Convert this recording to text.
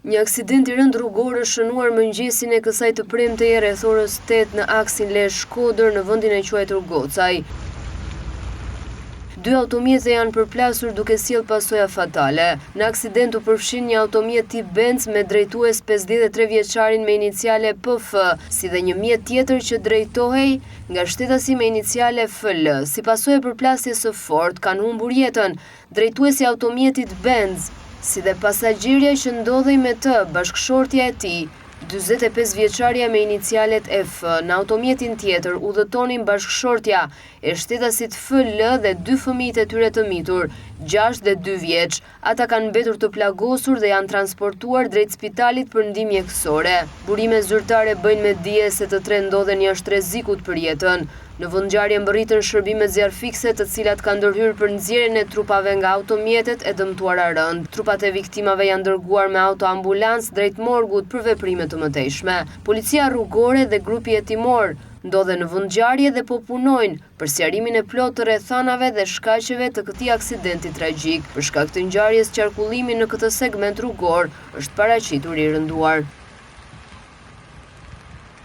Një aksident I rënd rrugor është shënuar mëngjesin e kësaj të premte rreth orës 8 në aksin Lezhë-Shkodër në vendin e quajtur Gocaj. 2 automjete janë përplasur duke sjellë pasoja fatale. Në aksident u përfshin një automjet tip Benz me drejtues 53 vjeçarin me iniciale PF, si dhe një mjet tjetër që drejtohej nga shtetasi me iniciale FL. Si pasojë e përplasjes së fortë kanë humbur jetën drejtuesi I automjetit Benz, si dhe pasagerja që ndodhej me të, bashkëshortja e tij, 45 vjeçaria me inicialet F. Në automjetin tjetër udhëtonin bashkëshortja e shtetasit FL dhe 2 fëmijët e tyre të mitur, 6 dhe 2 vjeç. Ata kanë mbetur të plagosur dhe janë transportuar drejt spitalit për ndihmë mjekësore. Burime zyrtare bëjnë me dije se të tre ndodhen jashtë rrezikut për jetën. Në vendngjarje mbërritën shërbimet zjarfikse të cilat kanë ndërhyrë për nxjerrjen e trupave nga automjetet e dëmtuara rënd. Trupat e viktimave janë dërguar me autoambulans drejt morgut për veprime të mëtejshme. Policia rrugore dhe grupi hetimor ndodhen në vendngjarje dhe po punojnë për sqarimin e plotë të rrethanave dhe shkaqeve të këtij aksidenti tragjik. Për shkak të ngjarjes, qarkullimi në këtë segment rrugor është paraqitur I rënduar.